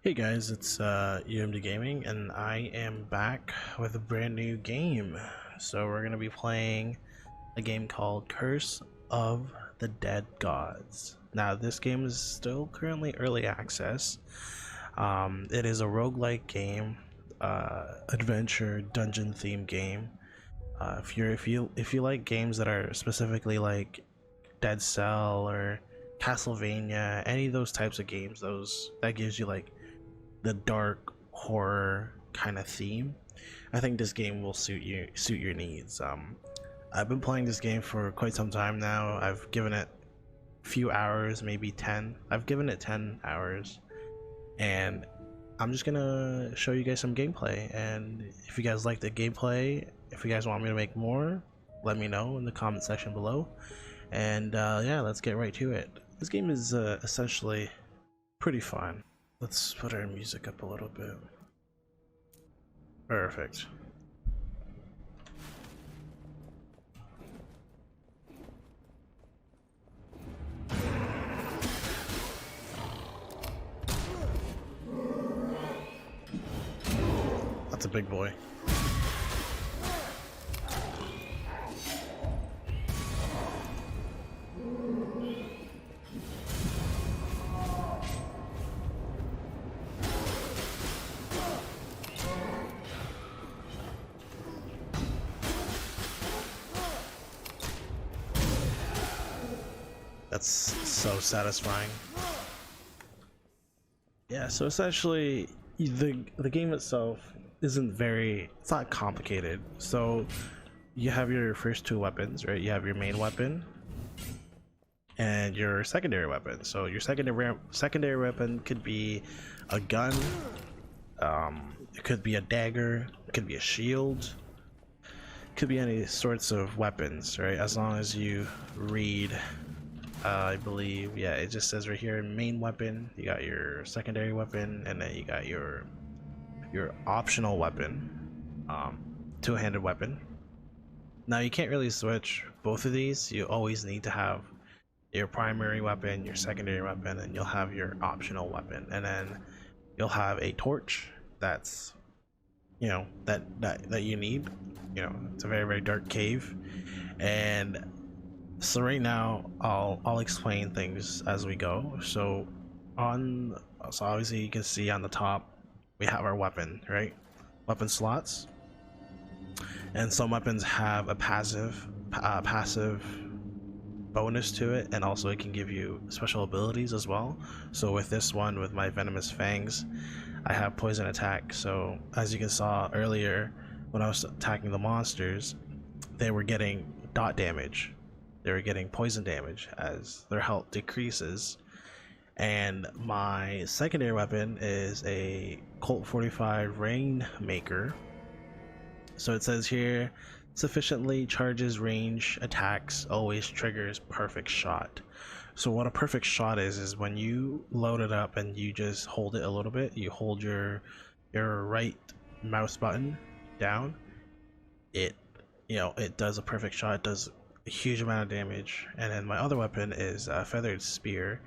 Hey guys, it's UMD Gaming, and I am back with a brand new game. So we're gonna be playing a game called Curse of the Dead Gods. Now this game is still currently early access. It is a roguelike game, adventure dungeon themed game. If you like games that are specifically like Dead Cell or Castlevania, any of those types of games, those that gives you like the dark horror kind of theme, I think this game will suit your needs. I've been playing this game for quite some time now. I've given it a few hours, maybe 10. I've given it 10 hours, and I'm just gonna show you guys some gameplay. And if you guys like the gameplay, if you guys want me to make more, let me know in the comment section below. And yeah, let's get right to it. This game is essentially pretty fun. Let's put our music up a little bit. Perfect. That's a big boy. That's so satisfying. Yeah, so essentially the game itself it's not complicated. So you have your first two weapons, right? You have your main weapon and your secondary weapon. So your secondary weapon could be a gun, it could be a dagger, it could be a shield, could be any sorts of weapons, right? As long as you read, I believe, yeah, it just says right here, main weapon, you got your secondary weapon, and then you got your optional weapon, two-handed weapon. Now you can't really switch both of these. You always need to have your primary weapon, your secondary weapon, and you'll have your optional weapon, and then you'll have a torch that's, you know, that you need. You know, it's a very dark cave. And so right now I'll explain things as we go. So obviously you can see on the top we have our weapon, right? Weapon slots, and some weapons have a passive bonus to it, and also it can give you special abilities as well. So with this one, with my venomous fangs, I have poison attack. So as you can saw earlier, when I was attacking the monsters, they were getting dot damage. They were getting poison damage as their health decreases. And my secondary weapon is a Colt 45 Rainmaker. So it says here, sufficiently charges range attacks, always triggers perfect shot. So what a perfect shot is when you load it up and you just hold it a little bit, you hold your right mouse button down, it does a perfect shot. It does a huge amount of damage. And then my other weapon is a feathered spear.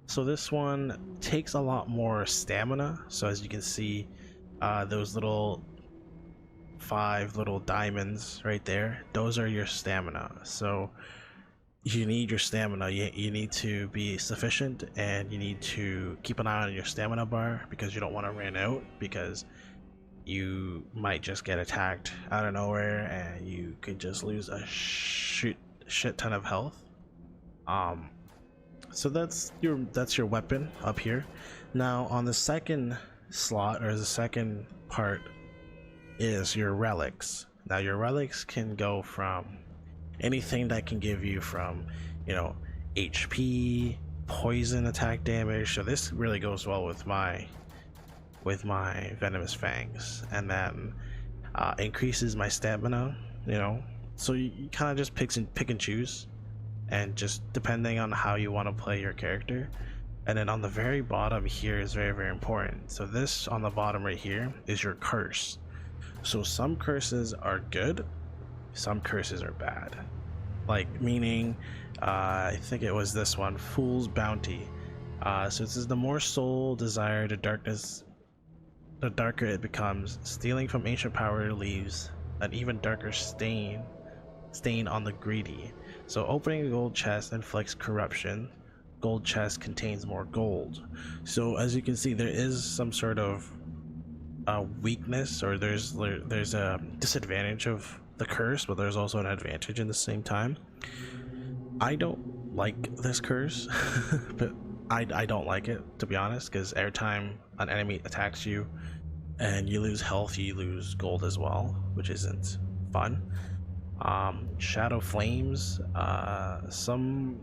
So this one takes a lot more stamina. So as you can see, those little 5 little diamonds right there, those are your stamina. So you need your stamina. You need to be sufficient, and you need to keep an eye on your stamina bar, because you don't want to run out, because you might just get attacked out of nowhere and you could just lose a shit ton of health. So that's your weapon up here. Now on the second slot, or the second part, is your relics. Now your relics can go from anything that can give you from, you know, HP, poison attack damage. So this really goes well with my venomous fangs, and then increases my stamina, you know. So you kind of just pick and choose, and just depending on how you want to play your character. And then on the very bottom here is very important. So this on the bottom right here is your curse. So some curses are good, some curses are bad. Like, meaning I think it was this one, Fool's Bounty. So it says the more soul desire, the darker it becomes. Stealing from ancient power leaves an even darker stain on the greedy. So opening a gold chest inflicts corruption. Gold chest contains more gold. So as you can see, there is some sort of weakness, or there's a disadvantage of the curse, but there's also an advantage in the same time. I don't like this curse, but I don't like it, to be honest, because every time an enemy attacks you and you lose health, you lose gold as well, which isn't fun. Shadow flames, some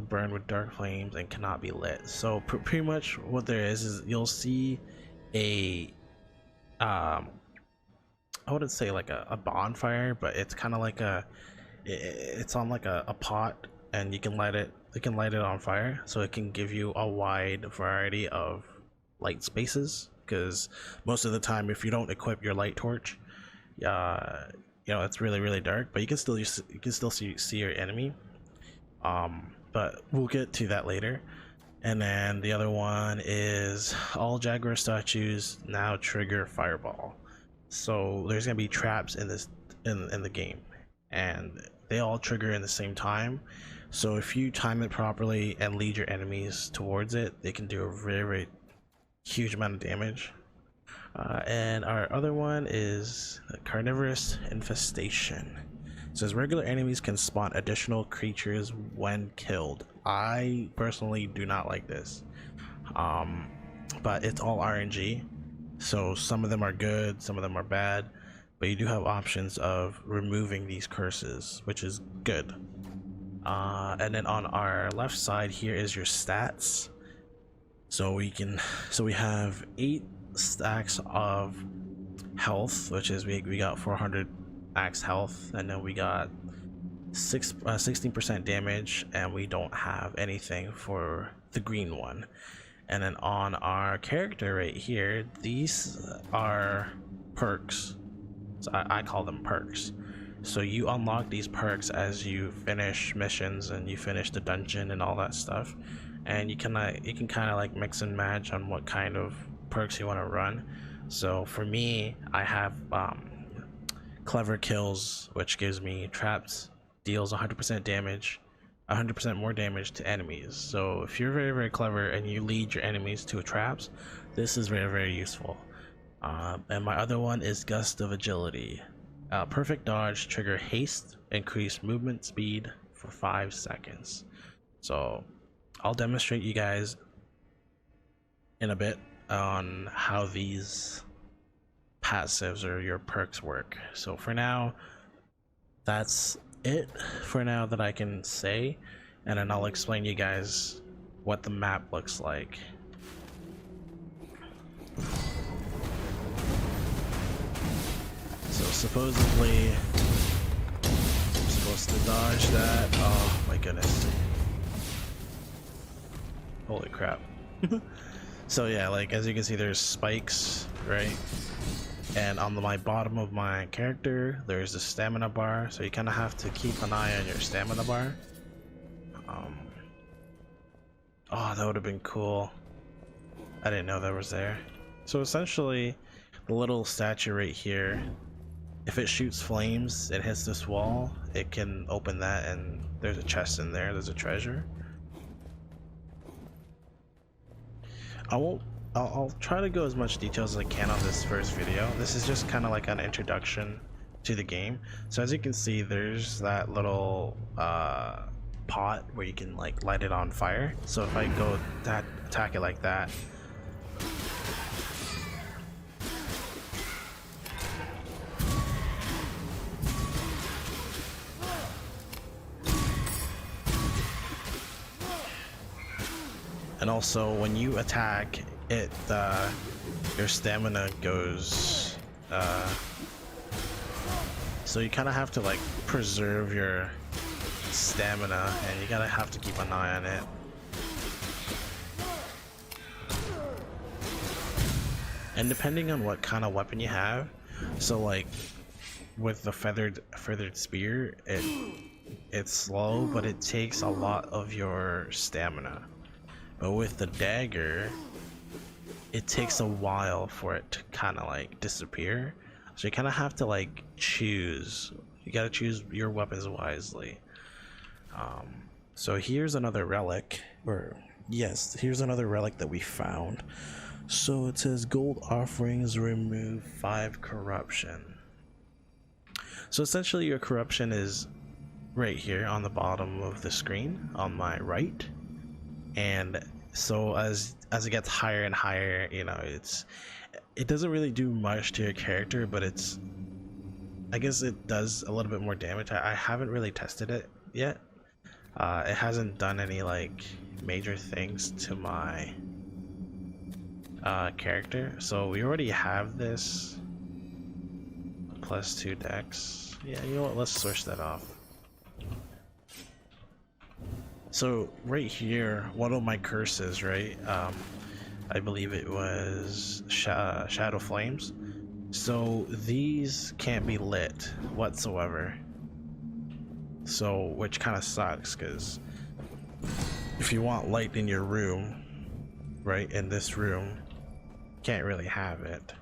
burn with dark flames and cannot be lit. So pretty much what there is you'll see a I wouldn't say like a bonfire, but it's kind of like it's on like a pot, and you can light it on fire, so it can give you a wide variety of light spaces, because most of the time if you don't equip your light torch, you know, it's really dark, but you can still see your enemy. But we'll get to that later. And then the other one is all Jaguar statues now trigger fireball. So there's gonna be traps in this in the game, and they all trigger in the same time. So if you time it properly and lead your enemies towards it, they can do a very huge amount of damage. And our other one is carnivorous infestation. It says regular enemies can spawn additional creatures when killed. I personally do not like this, but it's all RNG, so some of them are good, some of them are bad, but you do have options of removing these curses, which is good. And then on our left side here is your stats. So we have 8 stacks of health, which is we got 400 max health, and then we got 16% damage, and we don't have anything for the green one. And then on our character right here, these are perks. So I call them perks. So you unlock these perks as you finish missions and you finish the dungeon and all that stuff, and you can kind of like mix and match on what kind of perks you want to run. So for me, I have clever kills, which gives me traps, deals 100% damage, 100% more damage to enemies. So if you're very clever and you lead your enemies to traps, this is very useful. And my other one is gust of agility. Perfect dodge, trigger haste, increase movement speed for 5 seconds. So I'll demonstrate you guys in a bit on how these passives or your perks work. So for now, that's it for now that I can say, and then I'll explain you guys what the map looks like. So supposedly I'm supposed to dodge that. Oh my goodness, holy crap. So yeah, like as you can see, there's spikes, right? And on my bottom of my character, there's the stamina bar, so you kind of have to keep an eye on your stamina bar. Oh, that would have been cool. I didn't know that was there. So essentially, the little statue right here, if it shoots flames and hits this wall, it can open that, and there's a chest in there, there's a treasure. I'll try to go as much details as I can on this first video. This is just kind of like an introduction to the game. So as you can see, there's that little pot where you can like light it on fire. So if I go attack it like that, and also when you attack it, your stamina goes, so you kind of have to like preserve your stamina, and you have to keep an eye on it. And depending on what kind of weapon you have, so like with the feathered spear, It's slow, but it takes a lot of your stamina. But with the dagger, it takes a while for it to kind of like disappear. So you kind of have to like choose. You gotta choose your weapons wisely. So here's another relic, or yes, here's another relic that we found. So it says gold offerings remove 5 corruption. So essentially your corruption is right here on the bottom of the screen on my right, and so as it gets higher and higher, you know, it doesn't really do much to your character, but I guess it does a little bit more damage. I haven't really tested it yet. It hasn't done any like major things to my character, so we already have this +2 dex. Yeah, you know what, let's switch that off. So right here, one of my curses, right, I believe it was shadow flames, so these can't be lit whatsoever, so which kind of sucks, because if you want light in your room, right, in this room, can't really have it.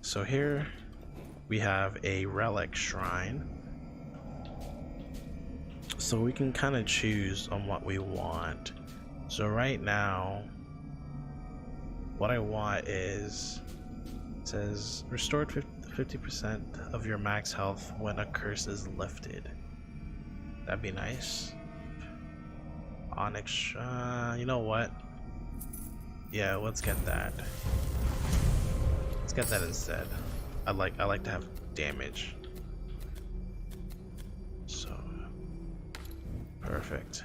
So here we have a relic shrine, so we can kind of choose on what we want. So right now what I want is, it says restored 50% of your max health when a curse is lifted. That'd be nice. Onyx, you know what, yeah, let's get that. Let's get that instead. I like to have damage. So perfect.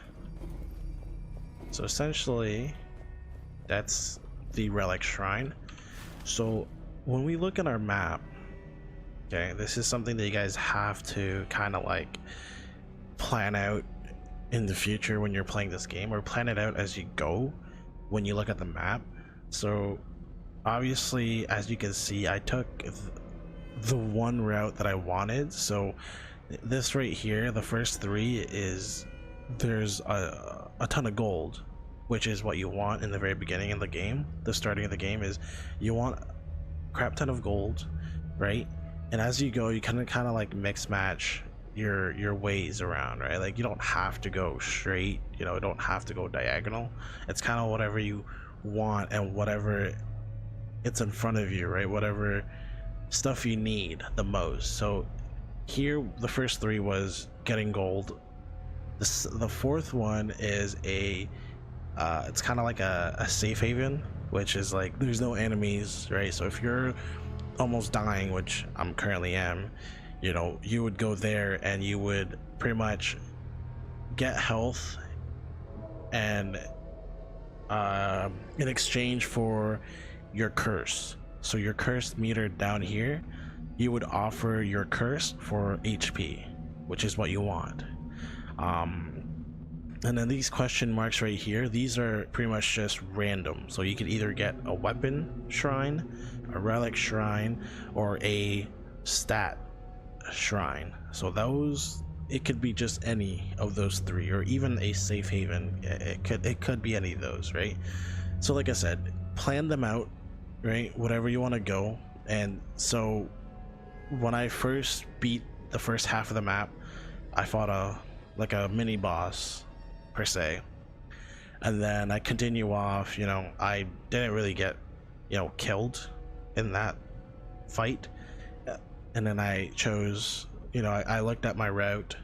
So essentially that's the relic shrine. So when we look at our map, okay, this is something that you guys have to kind of like plan out in the future when you're playing this game, or plan it out as you go when you look at the map. So obviously, as you can see, I took the one route that I wanted. So this right here, the first 3 is, there's a ton of gold, which is what you want in the very beginning of the game. The starting of the game is you want a crap ton of gold, right? And as you go, you kind of like mix match your ways around, right? Like you don't have to go straight, you know, you don't have to go diagonal. It's kind of whatever you want and whatever it's in front of you, right? Whatever stuff you need the most. So here the first 3 was getting gold. The 4th one is a it's kind of like a safe haven, which is like there's no enemies, right? So if you're almost dying, which I'm currently am, you know, you would go there and you would pretty much get health, and in exchange for your curse. So your curse meter down here, you would offer your curse for HP, which is what you want. And then these question marks right here, these are pretty much just random. So you could either get a weapon shrine, a relic shrine, or a stat shrine. So those, it could be just any of those 3, or even a safe haven. It could be any of those, right? So like I said, plan them out, right? Whatever you want to go. And so when I first beat the first half of the map, I fought a mini boss per se, and then I continue off, you know, I didn't really get, you know, killed in that fight, and then I chose, you know, I looked at my route,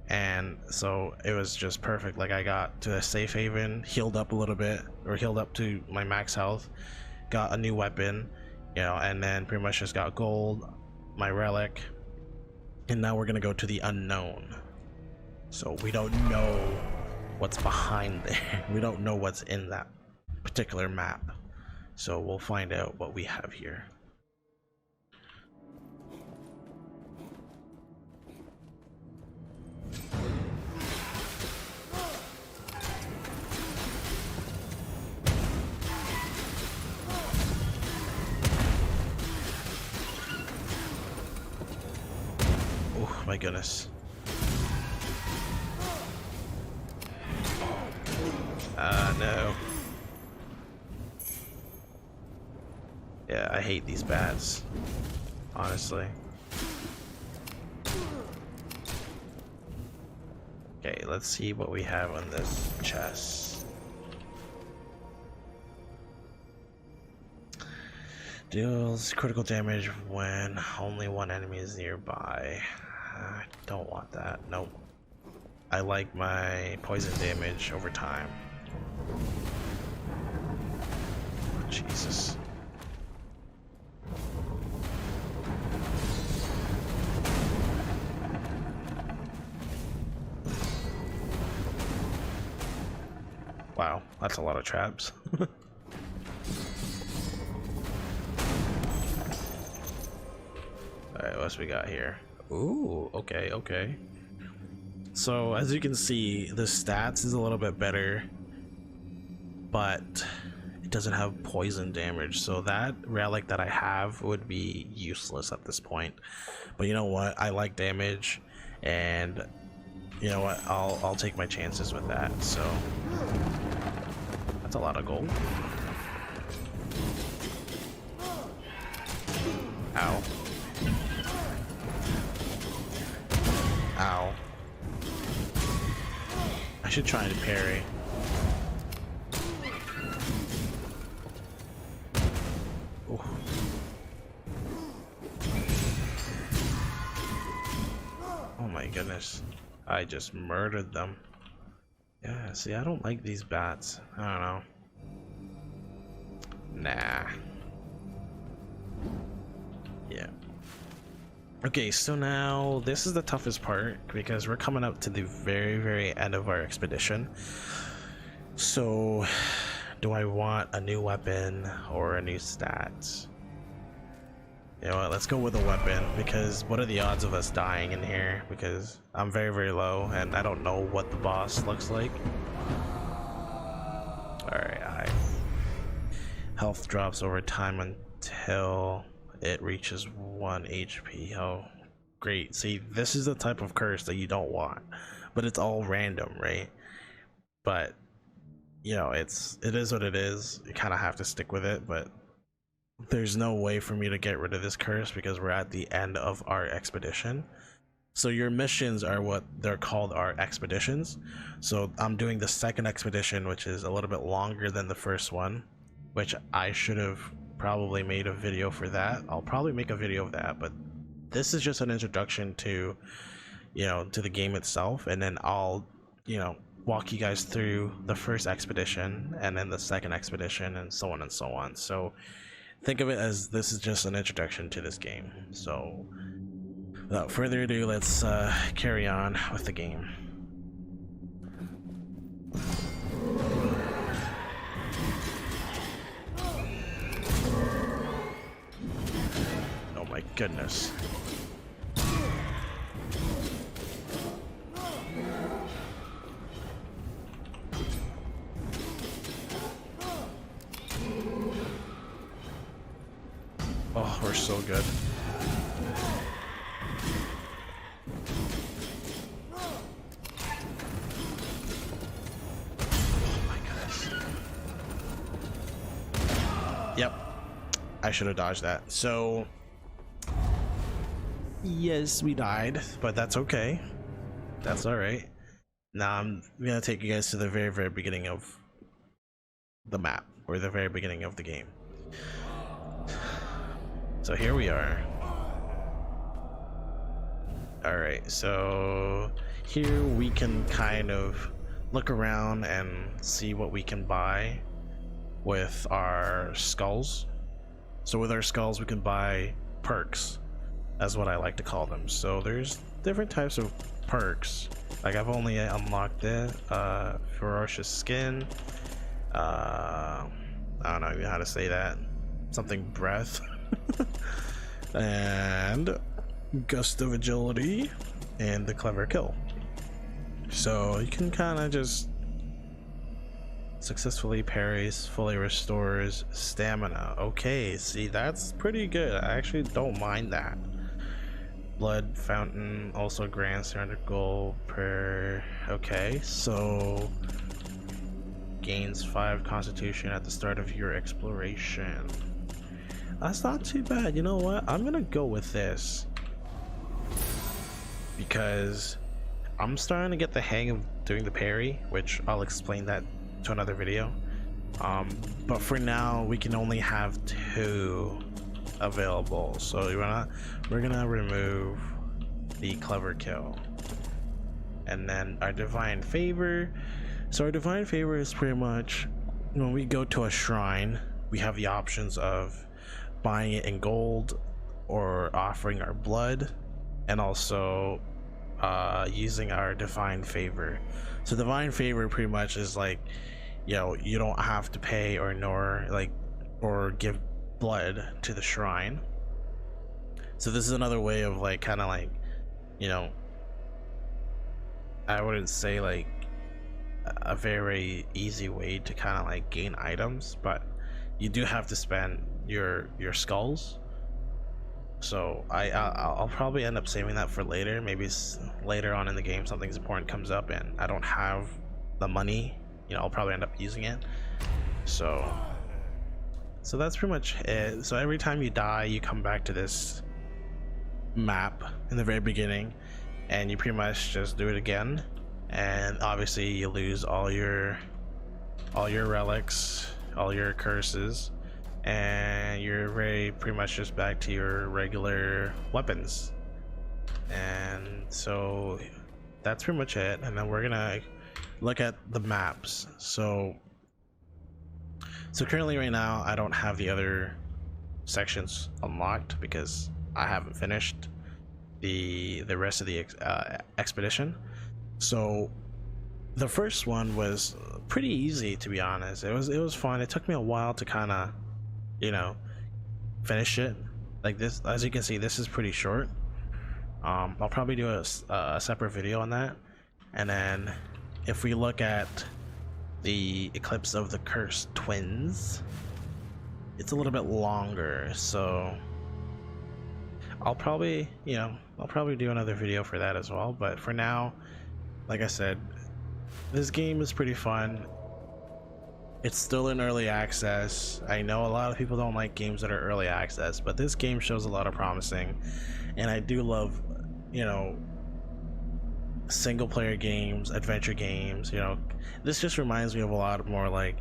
and so it was just perfect. Like I got to a safe haven, healed up a little bit, or healed up to my max health, got a new weapon, you know, and then pretty much just got gold, my relic, and now we're gonna go to the unknown. So we don't know what's behind there. We don't know what's in that particular map. So we'll find out what we have here. Oh my goodness. No. Yeah, I hate these bats, honestly. Okay, let's see what we have on this chest. Deals critical damage when only one enemy is nearby. I don't want that. Nope. I like my poison damage over time. Oh, Jesus. Wow, that's a lot of traps. Alright, what else we got here? Ooh, okay, okay. So, as you can see, the stats is a little bit better, but it doesn't have poison damage, so that relic that I have would be useless at this point. But you know what? I like damage, and you know what? I'll take my chances with that. So that's a lot of gold. Ow. Ow. I should try to parry. Ooh. Oh my goodness. I just murdered them. Yeah, see, I don't like these bats. I don't know. Nah. Yeah. Okay, so now this is the toughest part because we're coming up to the very, very end of our expedition. So, do I want a new weapon or a new stat? You know what, let's go with a weapon, because what are the odds of us dying in here? Because I'm very, very low and I don't know what the boss looks like. Alright, health drops over time until it reaches 1 HP. Oh, great. See, this is the type of curse that you don't want, but it's all random, right? But you know, it is what it is. You kind of have to stick with it, but there's no way for me to get rid of this curse because we're at the end of our expedition. So your missions are what they're called, are expeditions. So I'm doing the second expedition, which is a little bit longer than the first one, which I should have probably made a video for that. I'll probably make a video of that, but this is just an introduction to, you know, to the game itself, and then I'll, you know, walk you guys through the first expedition and then the second expedition and so on and so on. So think of it as this is just an introduction to this game. So without further ado, let's carry on with the game. Oh my goodness. Oh, we're so good. Oh my goodness. Yep. I should have dodged that. So, yes, we died, but that's okay. That's alright. Now I'm gonna take you guys to the very, very beginning of the map, or the very beginning of the game. So here we are. Alright, so here we can kind of look around and see what we can buy with our skulls. So with our skulls we can buy perks, that's what I like to call them. So there's different types of perks. Like I've only unlocked it, ferocious skin, I don't know even how to say that, something breath. And gust of agility and the clever kill. So you can kind of just successfully parries, fully restores stamina. Okay, see, that's pretty good. I actually don't mind that. Blood fountain also grants 300 gold per. Okay, so gains 5 constitution at the start of your exploration. That's not too bad. You know what? I'm gonna go with this because I'm starting to get the hang of doing the parry, which I'll explain that to another video. But for now, we can only have 2 available, so we're gonna remove the clever kill, and then our divine favor. So our divine favor is pretty much when we go to a shrine, we have the options of buying it in gold or offering our blood, and also using our divine favor. So divine favor pretty much is like, you know, you don't have to pay or give blood to the shrine. So this is another way of like kind of like, you know, I wouldn't say like a very easy way to kind of like gain items, but you do have to spend your skulls. So I'll probably end up saving that for later. Maybe later on in the game something's important comes up and I don't have the money, you know, I'll probably end up using it. So that's pretty much it. So every time you die, you come back to this map in the very beginning and you pretty much just do it again, and obviously you lose all your relics, all your curses, and you're pretty much just back to your regular weapons. And so that's pretty much it. And then we're gonna look at the maps. So currently right now I don't have the other sections unlocked because I haven't finished the rest of the expedition. So the first one was pretty easy, to be honest. It was fun. It took me a while to kind of, you know, finish it. Like this, as you can see, this is pretty short. I'll probably do a separate video on that. And then if we look at the Eclipse of the Cursed Twins, it's a little bit longer, so I'll probably do another video for that as well. But for now, like I said, this game is pretty fun. It's still in early access. I know a lot of people don't like games that are early access, but this game shows a lot of promising, and I do love, you know, single player games, adventure games. You know, this just reminds me of a lot more like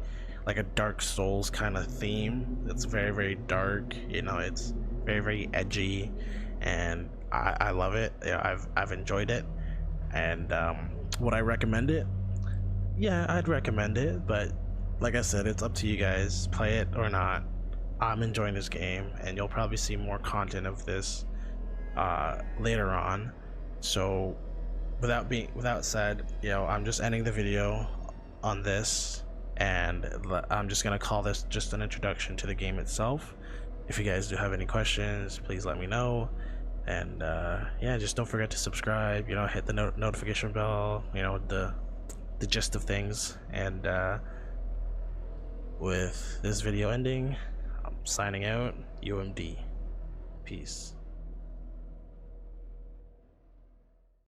a Dark Souls kind of theme. It's very, very dark, you know, it's very, very edgy, and I love it. You know, I've enjoyed it. And would I recommend it? Yeah, I'd recommend it, but like I said, it's up to you guys. Play it or not. I'm enjoying this game, and you'll probably see more content of this later on. So without said, you know, I'm just ending the video on this, and I'm just gonna call this just an introduction to the game itself. If you guys do have any questions, please let me know. And yeah, just don't forget to subscribe, you know, hit the notification bell, you know, the gist of things. And with this video ending, I'm signing out. UMD. Peace.